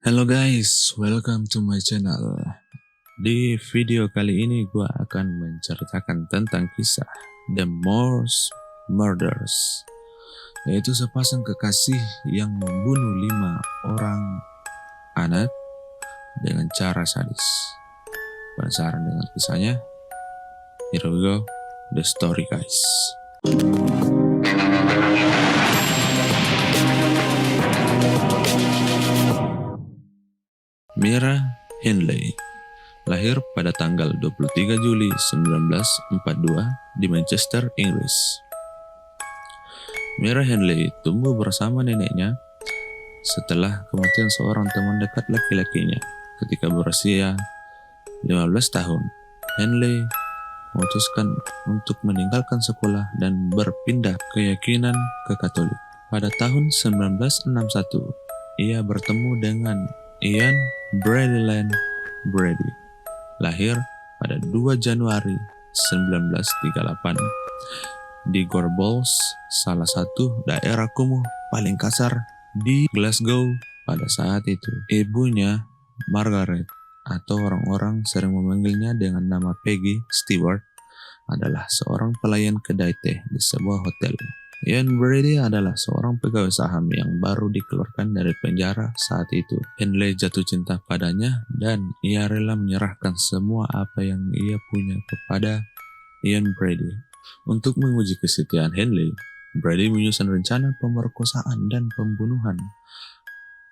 Hello guys, welcome to my channel. Di video kali ini gue akan menceritakan tentang kisah The Morse Murders, yaitu sepasang kekasih yang membunuh 5 orang anak dengan cara sadis. Penasaran dengan kisahnya? Here we go, the story guys. Mira Hindley lahir pada tanggal 23 Juli 1942 di Manchester, Inggris. Mira Hindley tumbuh bersama neneknya setelah kematian seorang teman dekat laki-lakinya. Ketika berusia 15 tahun, Hindley memutuskan untuk meninggalkan sekolah dan berpindah keyakinan ke Katolik. Pada tahun 1961, ia bertemu dengan Ian Bradyland Brady, lahir pada 2 Januari 1938 di Gorbals, salah satu daerah kumuh paling kasar di Glasgow pada saat itu. Ibunya, Margaret, atau orang-orang sering memanggilnya dengan nama Peggy Stewart, adalah seorang pelayan kedai teh di sebuah hotel. Ian Brady adalah seorang pegawai saham yang baru dikeluarkan dari penjara saat itu. Hindley jatuh cinta padanya dan ia rela menyerahkan semua apa yang ia punya kepada Ian Brady. Untuk menguji kesetiaan Hindley, Brady menyusun rencana pemerkosaan dan pembunuhan.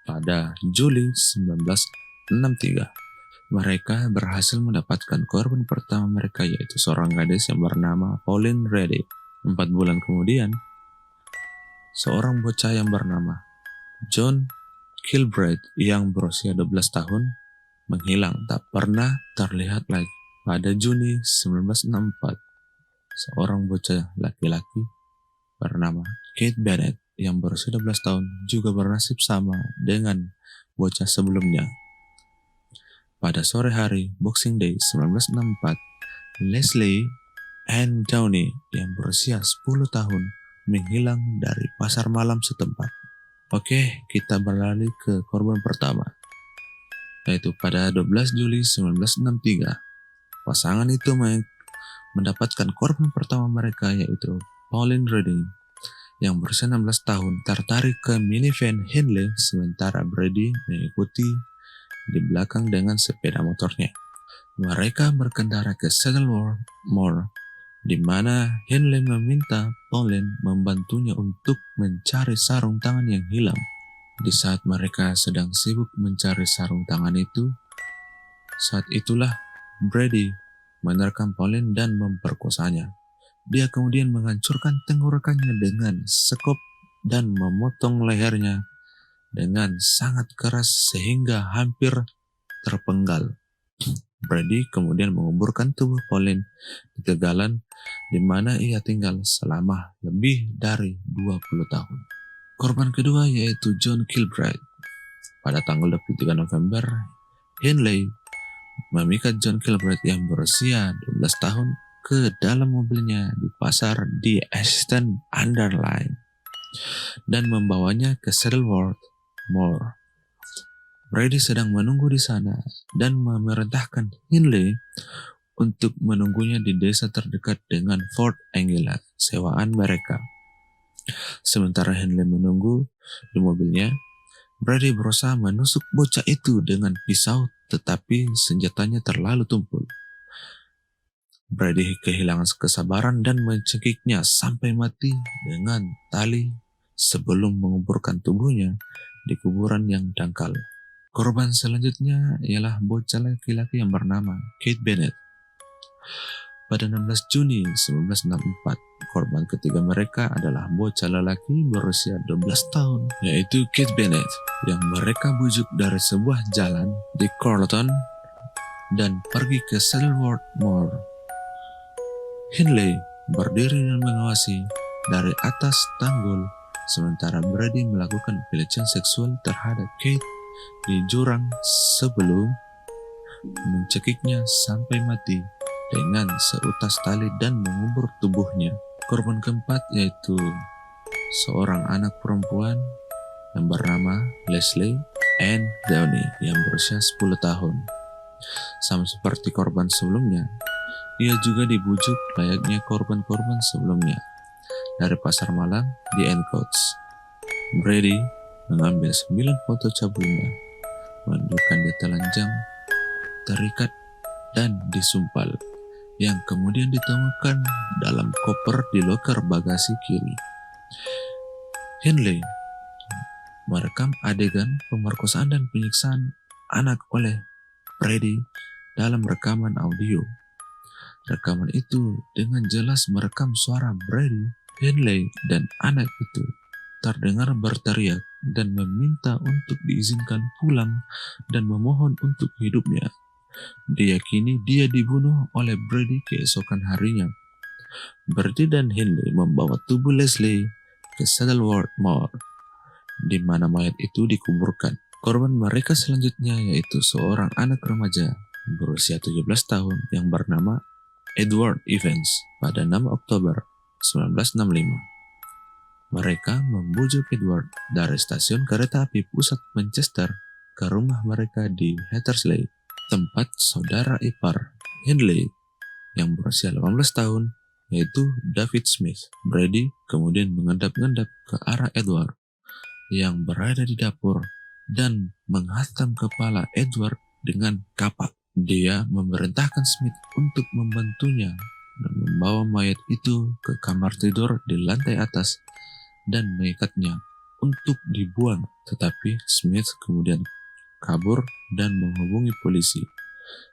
Pada Juli 1963, mereka berhasil mendapatkan korban pertama mereka, yaitu seorang gadis yang bernama Pauline Ready. 4 bulan kemudian, seorang bocah yang bernama John Kilbride yang berusia 12 tahun menghilang tak pernah terlihat lagi. Pada Juni 1964, seorang bocah laki-laki bernama Kate Bennett yang berusia 12 tahun juga bernasib sama dengan bocah sebelumnya. Pada sore hari Boxing Day 1964, Leslie Ann Downey yang berusia 10 tahun menghilang dari pasar malam setempat. Oke, kita beralih ke korban pertama, yaitu pada 12 Juli 1963. Pasangan itu mendapatkan korban pertama mereka, yaitu Pauline Redding yang berusia 16 tahun tertarik ke minivan Hindley, sementara Brady mengikuti di belakang dengan sepeda motornya. Mereka berkendara ke Saddleworth Moor, di mana Hindley meminta Pauline membantunya untuk mencari sarung tangan yang hilang. Di saat mereka sedang sibuk mencari sarung tangan itu, saat itulah Brady menerkam Pauline dan memperkosanya. Dia kemudian menghancurkan tenggorokannya dengan sekop dan memotong lehernya dengan sangat keras sehingga hampir terpenggal. Brady kemudian menguburkan tubuh Pauline di tegalan di mana ia tinggal selama lebih dari 20 tahun. Korban kedua yaitu John Kilbride. Pada tanggal 23 November, Hindley memikat John Kilbride yang berusia 12 tahun ke dalam mobilnya di pasar di Ashton-under-Lyne dan membawanya ke Saddleworth Moor. Brady sedang menunggu di sana dan memerintahkan Hindley untuk menunggunya di desa terdekat dengan Fort Angela, sewaan mereka. Sementara Hindley menunggu di mobilnya, Brady berusaha menusuk bocah itu dengan pisau, tetapi senjatanya terlalu tumpul. Brady kehilangan kesabaran dan mencekiknya sampai mati dengan tali sebelum menguburkan tubuhnya di kuburan yang dangkal. Korban selanjutnya ialah bocah laki-laki yang bernama Kate Bennett. Pada 16 Juni 1964, korban ketiga mereka adalah bocah lelaki berusia 12 tahun, yaitu Kate Bennett, yang mereka bujuk dari sebuah jalan di Carlton dan pergi ke Saddleworth Moor. Hindley berdiri dan mengawasi dari atas tanggul, sementara Brady melakukan pelecehan seksual terhadap Kate di jurang sebelum mencekiknya sampai mati dengan seutas tali dan mengubur tubuhnya. Korban keempat yaitu seorang anak perempuan yang bernama Leslie Anne Downey yang berusia 10 tahun. Sama seperti korban sebelumnya, ia juga dibujuk layaknya korban-korban sebelumnya. Dari pasar malam di Ancoats, Brady mengambil 9 foto cabulnya, menunjukkan dia telanjang, terikat, dan disumpal, yang kemudian ditemukan dalam koper di loker bagasi kiri. Henley merekam adegan pemerkosaan dan penyiksaan anak oleh Brady dalam rekaman audio. Rekaman itu dengan jelas merekam suara Brady, Henley, dan anak itu terdengar berteriak dan meminta untuk diizinkan pulang dan memohon untuk hidupnya. Diyakini dia dibunuh oleh Brady keesokan harinya. Brady dan Henley membawa tubuh Leslie ke Saddleworth Moor, di mana mayat itu dikuburkan. Korban mereka selanjutnya yaitu seorang anak remaja berusia 17 tahun yang bernama Edward Evans pada 6 Oktober 1965. Mereka membujuk Edward dari stasiun kereta api pusat Manchester ke rumah mereka di Hattersley, tempat saudara ipar Henley yang berusia 18 tahun yaitu David Smith. Brady kemudian mengendap-endap ke arah Edward yang berada di dapur dan menghantam kepala Edward dengan kapak. Dia memerintahkan Smith untuk membantunya dan membawa mayat itu ke kamar tidur di lantai atas dan mengikatnya untuk dibuang. Tetapi Smith kemudian kabur dan menghubungi polisi.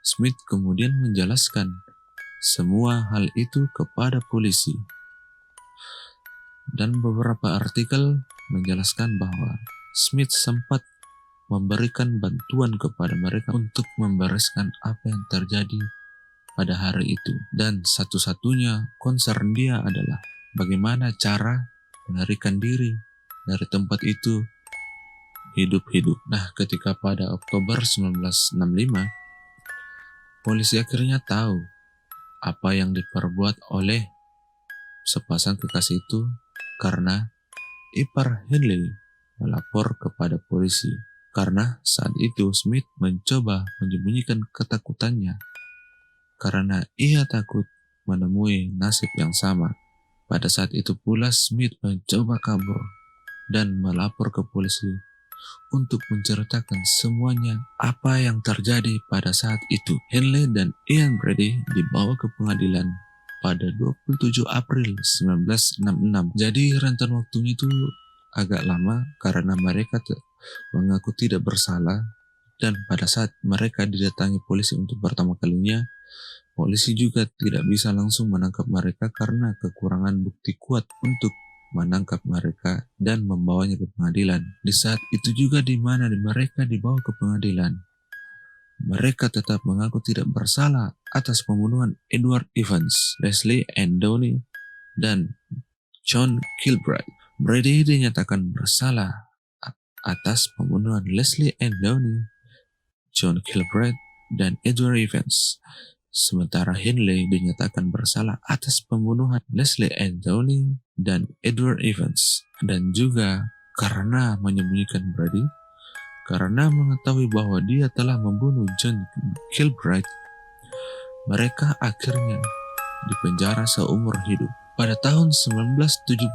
Smith kemudian menjelaskan semua hal itu kepada polisi. Dan beberapa artikel menjelaskan bahwa Smith sempat memberikan bantuan kepada mereka untuk membereskan apa yang terjadi pada hari itu. Dan satu-satunya concern dia adalah bagaimana cara melarikan diri dari tempat itu hidup-hidup. Nah, ketika pada Oktober 1965, polisi akhirnya tahu apa yang diperbuat oleh sepasang kekasih itu karena ipar Henley melapor kepada polisi. Karena saat itu Smith mencoba menyembunyikan ketakutannya karena ia takut menemui nasib yang sama. Pada saat itu pula Smith mencoba kabur dan melapor ke polisi untuk menceritakan semuanya apa yang terjadi pada saat itu. Henley dan Ian Brady dibawa ke pengadilan pada 27 April 1966. Jadi rentan waktunya itu agak lama karena mereka mengaku tidak bersalah, dan pada saat mereka didatangi polisi untuk pertama kalinya, polisi juga tidak bisa langsung menangkap mereka karena kekurangan bukti kuat untuk menangkap mereka dan membawanya ke pengadilan. Di saat itu juga di mana mereka dibawa ke pengadilan, mereka tetap mengaku tidak bersalah atas pembunuhan Edward Evans, Leslie Ann Downey, dan John Kilbride. Brady dinyatakan bersalah atas pembunuhan Leslie Ann Downey, John Kilbride, dan Edward Evans. Sementara Henley dinyatakan bersalah atas pembunuhan Leslie Ann Downey dan Edward Evans. Dan juga karena menyembunyikan Brady, karena mengetahui bahwa dia telah membunuh John Kilbride, mereka akhirnya dipenjara seumur hidup. Pada tahun 1970,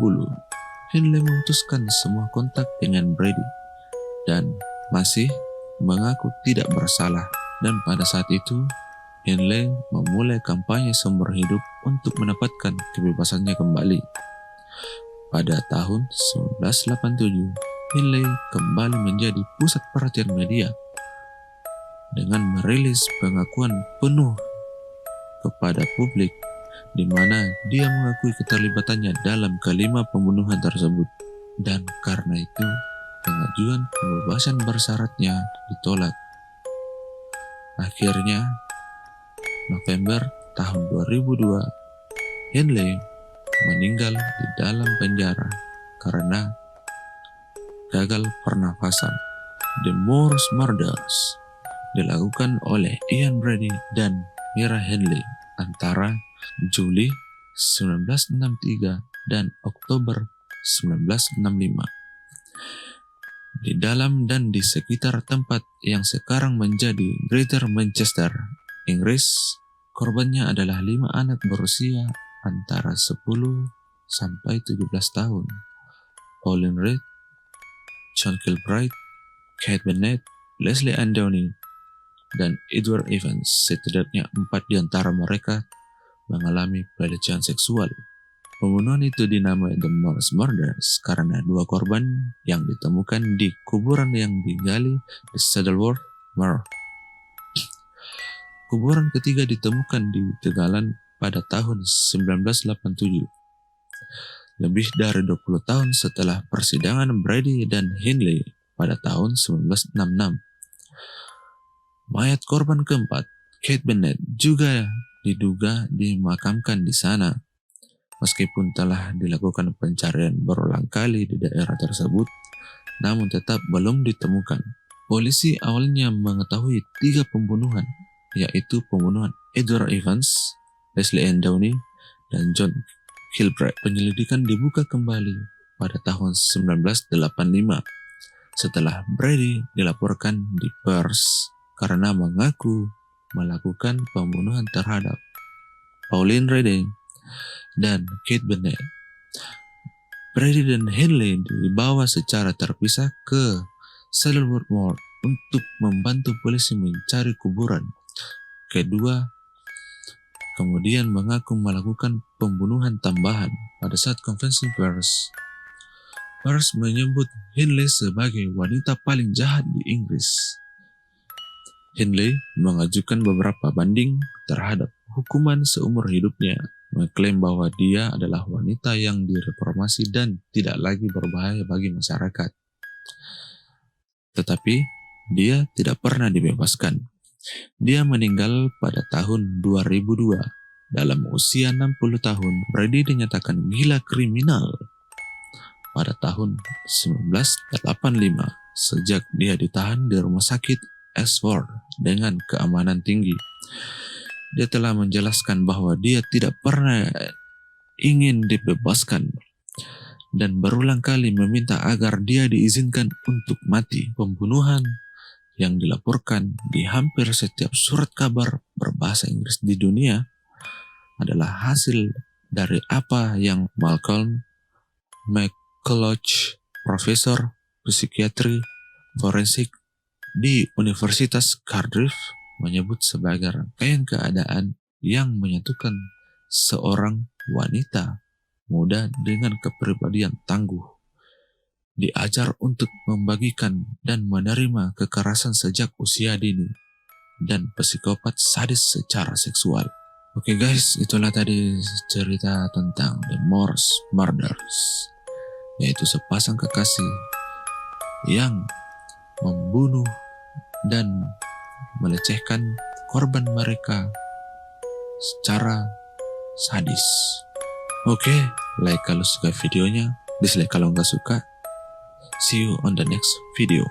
Henley memutuskan semua kontak dengan Brady dan masih mengaku tidak bersalah. Dan pada saat itu, Henley memulai kampanye seumur hidup untuk mendapatkan kebebasannya kembali. Pada tahun 1987, Henley kembali menjadi pusat perhatian media dengan merilis pengakuan penuh kepada publik di mana dia mengakui keterlibatannya dalam kelima pembunuhan tersebut. Dan karena itu, pengajuan pembebasan bersyaratnya ditolak. Akhirnya, November tahun 2002, Henley meninggal di dalam penjara karena gagal pernafasan. The Moors Murders dilakukan oleh Ian Brady dan Mira Henley antara Juli 1963 dan Oktober 1965. di dalam dan di sekitar tempat yang sekarang menjadi Greater Manchester, Inggris. Korbannya adalah 5 anak berusia antara 10 sampai 17 tahun. Pauline Reed, John Kilbride, Kate Bennett, Leslie Ann Downey, dan Edward Evans. Setidaknya 4 di antara mereka mengalami pelecehan seksual. Pembunuhan itu dinamai The Morse Murders karena 2 korban yang ditemukan di kuburan yang digali di Saddleworth Moor. Kuburan ketiga ditemukan di Tegalan pada tahun 1987. Lebih dari 20 tahun setelah persidangan Brady dan Hindley pada tahun 1966. Mayat korban keempat, Kate Bennett, juga diduga dimakamkan di sana. Meskipun telah dilakukan pencarian berulang kali di daerah tersebut, namun tetap belum ditemukan. Polisi awalnya mengetahui 3 pembunuhan, yaitu pembunuhan Edward Evans, Leslie Ann Downey, dan John Kilbride. Penyelidikan dibuka kembali pada tahun 1985 setelah Brady dilaporkan di pers karena mengaku melakukan pembunuhan terhadap Pauline Reed dan Kate Bennett. Brady dan Hindley dibawa secara terpisah ke Saddleworth Moor untuk membantu polisi mencari kuburan. Kedua kemudian mengaku melakukan pembunuhan tambahan. Pada saat konferensi pers, menyebut Hindley sebagai wanita paling jahat di Inggris. Hindley mengajukan beberapa banding terhadap hukuman seumur hidupnya, mengklaim bahwa dia adalah wanita yang direformasi dan tidak lagi berbahaya bagi masyarakat. Tetapi dia tidak pernah dibebaskan. Dia meninggal pada tahun 2002. Dalam usia 60 tahun, Brady dinyatakan gila kriminal pada tahun 1985 sejak dia ditahan di rumah sakit Ashford dengan keamanan tinggi. Dia telah menjelaskan bahwa dia tidak pernah ingin dibebaskan dan berulang kali meminta agar dia diizinkan untuk mati. Pembunuhan yang dilaporkan di hampir setiap surat kabar berbahasa Inggris di dunia adalah hasil dari apa yang Malcolm McCulloch, profesor psikiatri forensik di Universitas Cardiff, menyebut sebagai rangkaian keadaan yang menyatukan seorang wanita muda dengan kepribadian tangguh, diajar untuk membagikan dan menerima kekerasan sejak usia dini, dan psikopat sadis secara seksual. Oke guys, itulah tadi cerita tentang The Morse Murders, yaitu sepasang kekasih yang membunuh dan melecehkan korban mereka secara sadis. Oke, like kalau suka videonya, dislike kalau nggak suka. See you on the next video.